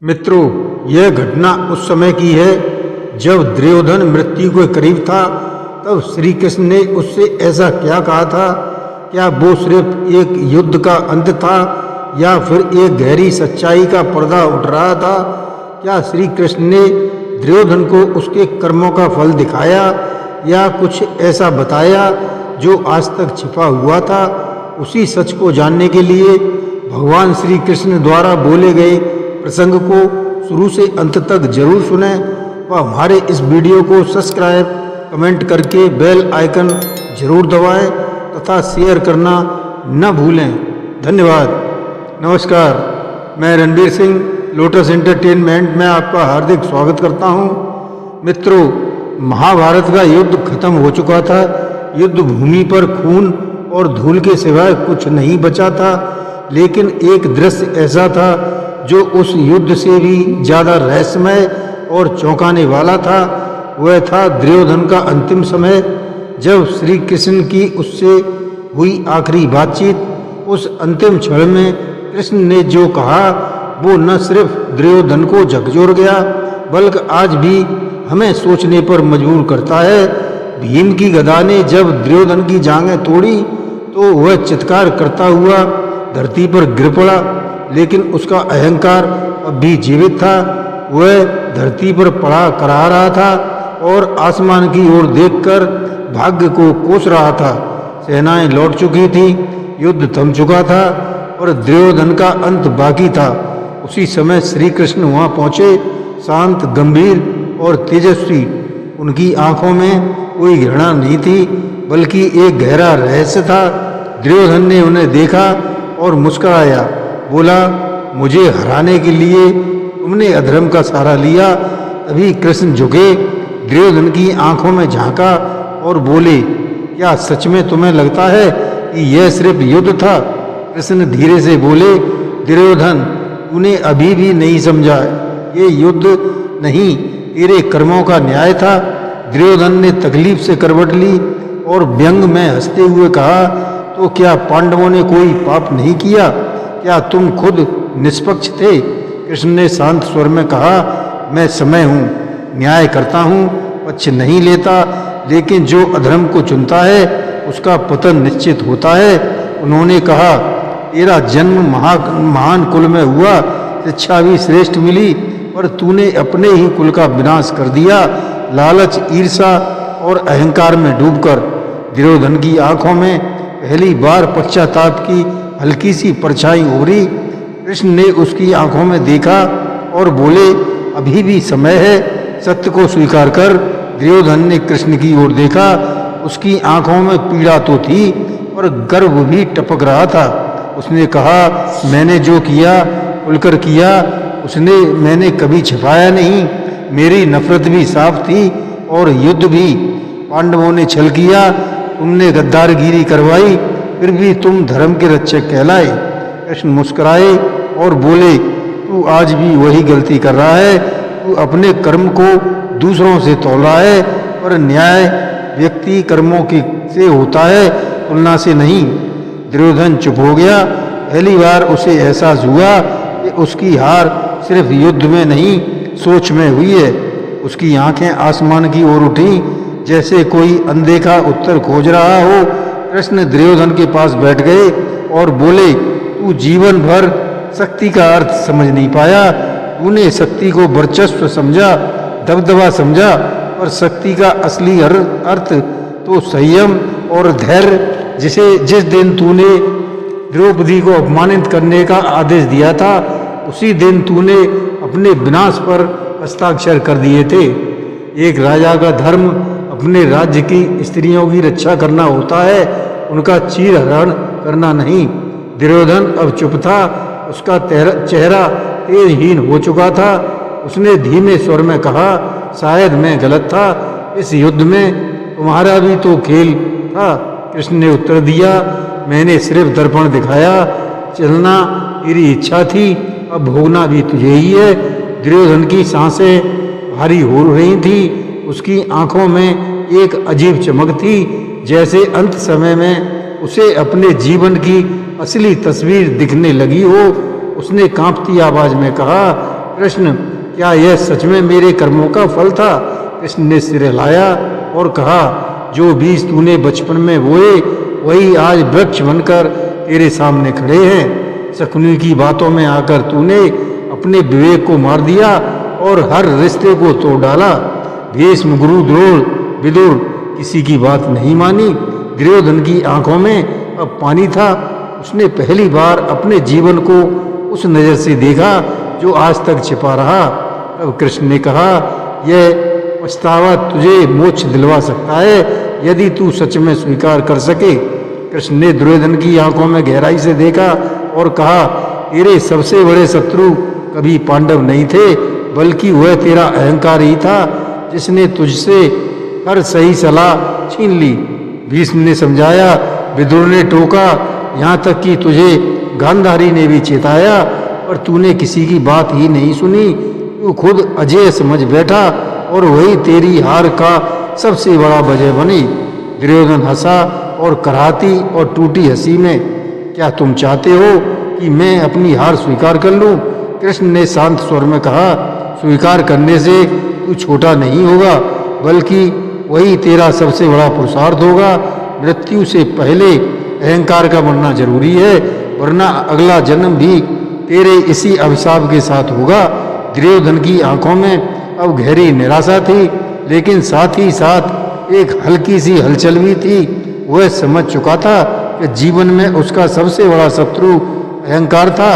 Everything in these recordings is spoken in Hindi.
मित्रों, यह घटना उस समय की है जब दुर्योधन मृत्यु के करीब था। तब श्री कृष्ण ने उससे ऐसा क्या कहा था? क्या वो सिर्फ एक युद्ध का अंत था या फिर एक गहरी सच्चाई का पर्दा उठ रहा था? क्या श्री कृष्ण ने दुर्योधन को उसके कर्मों का फल दिखाया या कुछ ऐसा बताया जो आज तक छिपा हुआ था? उसी सच को जानने के लिए भगवान श्री कृष्ण द्वारा बोले गए प्रसंग को शुरू से अंत तक जरूर सुनें व हमारे इस वीडियो को सब्सक्राइब, कमेंट करके बेल आइकन जरूर दबाएं तथा शेयर करना न भूलें। धन्यवाद। नमस्कार, मैं रणबीर सिंह, लोटस एंटरटेनमेंट में आपका हार्दिक स्वागत करता हूं। मित्रों, महाभारत का युद्ध खत्म हो चुका था। युद्ध भूमि पर खून और धूल के सिवाय कुछ नहीं बचा था, लेकिन एक दृश्य ऐसा था जो उस युद्ध से भी ज्यादा रहस्यमय और चौंकाने वाला था। वह था दुर्योधन का अंतिम समय, जब श्री कृष्ण की उससे हुई आखिरी बातचीत। उस अंतिम क्षण में कृष्ण ने जो कहा वो न सिर्फ दुर्योधन को झकझोर गया बल्कि आज भी हमें सोचने पर मजबूर करता है। भीम की गदा ने जब दुर्योधन की जांघें तोड़ी तो वह चित्कार करता हुआ धरती पर गिर पड़ा, लेकिन उसका अहंकार अब भी जीवित था। वह धरती पर पड़ा करा रहा था और आसमान की ओर देखकर भाग्य को कोस रहा था। सेनाएं लौट चुकी थीं, युद्ध थम चुका था और दुर्योधन का अंत बाकी था। उसी समय श्री कृष्ण वहां पहुंचे, शांत, गंभीर और तेजस्वी। उनकी आंखों में कोई घृणा नहीं थी बल्कि एक गहरा रहस्य था। दुर्योधन ने उन्हें देखा और मुस्कुराया, बोला, मुझे हराने के लिए तुमने अधर्म का सहारा लिया। तभी कृष्ण झुके, दुर्योधन की आंखों में झांका और बोले, क्या सच में तुम्हें लगता है कि यह सिर्फ युद्ध था? कृष्ण धीरे से बोले, दुर्योधन, तूने अभी भी नहीं समझा। ये युद्ध नहीं, तेरे कर्मों का न्याय था। दुर्योधन ने तकलीफ से करवट ली और व्यंग में हंसते हुए कहा, तो क्या पांडवों ने कोई पाप नहीं किया? क्या तुम खुद निष्पक्ष थे? कृष्ण ने शांत स्वर में कहा, मैं समय हूँ, न्याय करता हूँ, पक्ष नहीं लेता, लेकिन जो अधर्म को चुनता है उसका पतन निश्चित होता है। उन्होंने कहा, तेरा जन्म महान कुल में हुआ, शिक्षा भी श्रेष्ठ मिली, पर तूने अपने ही कुल का विनाश कर दिया, लालच, ईर्षा और अहंकार में डूबकर। दुर्योधन की आंखों में पहली बार पश्चाताप की हल्की सी परछाई उभरी। कृष्ण ने उसकी आंखों में देखा और बोले, अभी भी समय है, सत्य को स्वीकार कर। दुर्योधन ने कृष्ण की ओर देखा। उसकी आंखों में पीड़ा तो थी और गर्व भी टपक रहा था। उसने कहा, मैंने जो किया खुलकर किया, मैंने कभी छिपाया नहीं। मेरी नफरत भी साफ थी और युद्ध भी। पांडवों ने छल किया, तुमने गद्दारगिरी करवाई, फिर भी तुम धर्म के रक्षक कहलाए। कृष्ण मुस्कुराए और बोले, तू आज भी वही गलती कर रहा है। तू अपने कर्म को दूसरों से तौल रहा है, पर न्याय व्यक्ति कर्मों से होता है, तुलना से नहीं। दुर्योधन चुप हो गया। पहली बार उसे एहसास हुआ कि उसकी हार सिर्फ युद्ध में नहीं, सोच में हुई है। उसकी आंखें आसमान की ओर उठी, जैसे कोई अनदेखा उत्तर खोज रहा हो। कृष्ण दुर्योधन के पास बैठ गए और बोले, तू जीवन भर शक्ति का अर्थ समझ नहीं पाया। तूने शक्ति को वर्चस्व समझा, दबदबा समझा, पर शक्ति का असली अर्थ तो संयम और धैर्य। जिस दिन तूने द्रौपदी को अपमानित करने का आदेश दिया था, उसी दिन तूने अपने विनाश पर हस्ताक्षर कर दिए थे। एक राजा का धर्म अपने राज्य की स्त्रियों की रक्षा करना होता है, उनका चीरहरण करना नहीं। दुर्योधन अब चुप था, उसका चेहरा तेजहीन हो चुका था। उसने धीमे स्वर में कहा, शायद मैं गलत था, इस युद्ध में तुम्हारा भी तो खेल था। कृष्ण ने उत्तर दिया, मैंने सिर्फ दर्पण दिखाया, चलना तेरी इच्छा थी, अब भोगना भी तुझे ही है। दुर्योधन की सांसें भारी हो रही थी, उसकी आंखों में एक अजीब चमक थी, जैसे अंत समय में उसे अपने जीवन की असली तस्वीर दिखने लगी हो। उसने कांपती आवाज में कहा, कृष्ण, क्या यह सच में मेरे कर्मों का फल था? कृष्ण ने सिर हिलाया और कहा, जो बीज तूने बचपन में बोए वही आज वृक्ष बनकर तेरे सामने खड़े हैं। शकुनी की बातों में आकर तूने अपने विवेक को मार दिया और हर रिश्ते को तोड़ डाला। भीष्म, गुरु, द्रोण, विदुर किसी की बात नहीं मानी। दुर्योधन की आंखों में अब पानी था। उसने पहली बार अपने जीवन को उस नजर से देखा जो आज तक छिपा रहा। तब कृष्ण ने कहा, यह पछतावा तुझे मोक्ष दिलवा सकता है यदि तू सच में स्वीकार कर सके। कृष्ण ने दुर्योधन की आंखों में गहराई से देखा और कहा, तेरे सबसे बड़े शत्रु कभी पांडव नहीं थे, बल्कि वह तेरा अहंकार ही था जिसने तुझसे हर सही सलाह छीन ली। भीष्म ने समझाया, विदुर ने टोका, यहाँ तक कि तुझे गांधारी ने भी चेताया, पर तूने किसी की बात ही नहीं सुनी। तू खुद अजय समझ बैठा और वही तेरी हार का सबसे बड़ा वजह बनी। दुर्योधन हंसा और कराहती और टूटी हंसी में, क्या तुम चाहते हो कि मैं अपनी हार स्वीकार कर लूं? कृष्ण ने शांत स्वर में कहा, स्वीकार करने से तू छोटा नहीं होगा, बल्कि वही तेरा सबसे बड़ा पुरुषार्थ होगा। मृत्यु से पहले अहंकार का मरना जरूरी है, वरना अगला जन्म भी तेरे इसी अभिशाप के साथ होगा। दुर्योधन की आंखों में अब गहरी निराशा थी, लेकिन साथ ही साथ एक हल्की सी हलचल भी थी। वह समझ चुका था कि जीवन में उसका सबसे बड़ा शत्रु अहंकार था,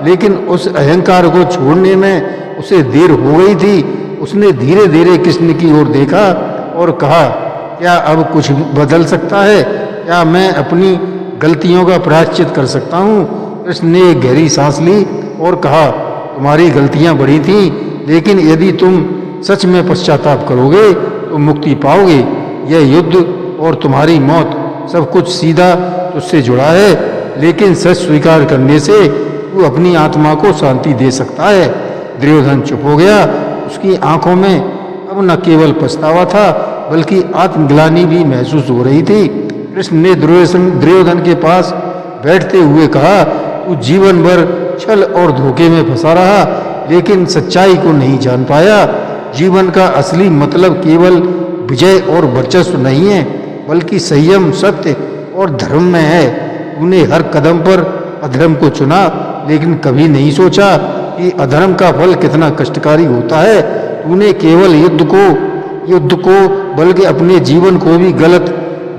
लेकिन उस अहंकार को छोड़ने में उसे देर हो गई थी। उसने धीरे धीरे कृष्ण की ओर देखा और कहा, क्या अब कुछ बदल सकता है? क्या मैं अपनी गलतियों का प्रायश्चित कर सकता हूँ? कृष्ण ने एक गहरी सांस ली और कहा, तुम्हारी गलतियाँ बड़ी थीं, लेकिन यदि तुम सच में पश्चाताप करोगे तो मुक्ति पाओगे। यह युद्ध और तुम्हारी मौत सब कुछ सीधा तुझसे जुड़ा है, लेकिन सच स्वीकार करने से तू अपनी आत्मा को शांति दे सकता है। दुर्योधन चुप हो गया। उसकी आंखों में अब न केवल पछतावा था, बल्कि आत्मग्लानि भी महसूस हो रही थी। कृष्ण ने दुर्योधन के पास बैठते हुए कहा, तू जीवन भर छल और धोखे में फंसा रहा, लेकिन सच्चाई को नहीं जान पाया। जीवन का असली मतलब केवल विजय और वर्चस्व नहीं है, बल्कि संयम, सत्य और धर्म में है। तूने हर कदम पर अधर्म को चुना, लेकिन कभी नहीं सोचा कि अधर्म का फल कितना कष्टकारी होता है। तूने केवल युद्ध को बल्कि अपने जीवन को भी गलत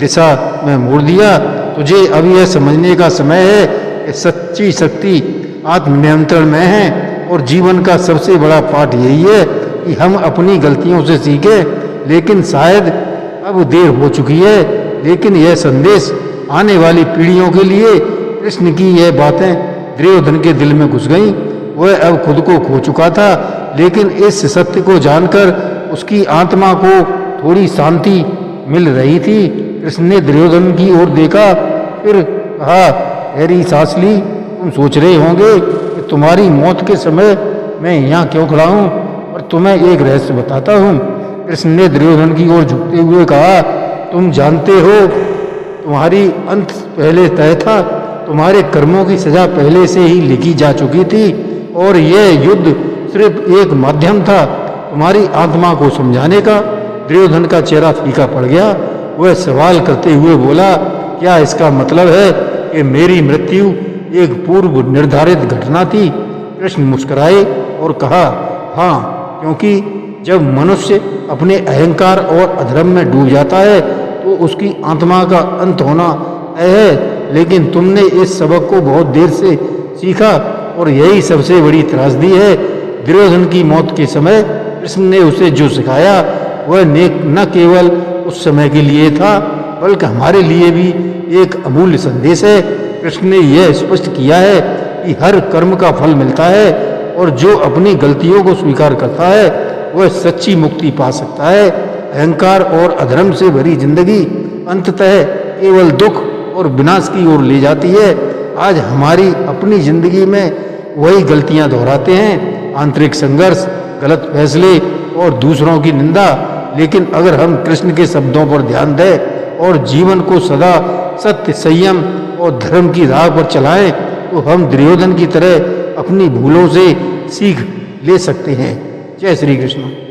दिशा में मोड़ दिया। तुझे अब यह समझने का समय है कि सच्ची शक्ति आत्मनियंत्रण में है, और जीवन का सबसे बड़ा पाठ यही है कि हम अपनी गलतियों से सीखें। लेकिन शायद अब देर हो चुकी है, लेकिन यह संदेश आने वाली पीढ़ियों के लिए। कृष्ण की यह बातें दुर्योधन के दिल में घुस गईं। वह अब खुद को खो चुका था, लेकिन इस सत्य को जानकर उसकी आत्मा को थोड़ी शांति मिल रही थी। कृष्ण ने दुर्योधन की ओर देखा, फिर कहा, गहरी सांस ली। तुम सोच रहे होंगे कि तुम्हारी मौत के समय मैं यहाँ क्यों खड़ा हूँ, और तुम्हें एक रहस्य बताता हूँ। कृष्ण ने दुर्योधन की ओर झुकते हुए कहा, तुम जानते हो तुम्हारी अंत पहले तय था। तुम्हारे कर्मों की सजा पहले से ही लिखी जा चुकी थी, और यह युद्ध सिर्फ एक माध्यम था तुम्हारी आत्मा को समझाने का। दुर्योधन का चेहरा फीका पड़ गया। वह सवाल करते हुए बोला, क्या इसका मतलब है कि मेरी मृत्यु एक पूर्व निर्धारित घटना थी? कृष्ण मुस्कुराए और कहा, हाँ, क्योंकि जब मनुष्य अपने अहंकार और अधर्म में डूब जाता है तो उसकी आत्मा का अंत होना तय है। लेकिन तुमने इस सबक को बहुत देर से सीखा, और यही सबसे बड़ी त्रासदी है। दुर्योधन की मौत के समय कृष्ण ने उसे जो सिखाया वह न केवल उस समय के लिए था, बल्कि हमारे लिए भी एक अमूल्य संदेश है। कृष्ण ने यह स्पष्ट किया है कि हर कर्म का फल मिलता है, और जो अपनी गलतियों को स्वीकार करता है वह सच्ची मुक्ति पा सकता है। अहंकार और अधर्म से भरी जिंदगी अंततः केवल दुख और विनाश की ओर ले जाती है। आज हमारी अपनी जिंदगी में वही गलतियां दोहराते हैं, आंतरिक संघर्ष, गलत फैसले और दूसरों की निंदा। लेकिन अगर हम कृष्ण के शब्दों पर ध्यान दें और जीवन को सदा सत्य, संयम और धर्म की राह पर चलाएं, तो हम दुर्योधन की तरह अपनी भूलों से सीख ले सकते हैं। जय श्री कृष्ण।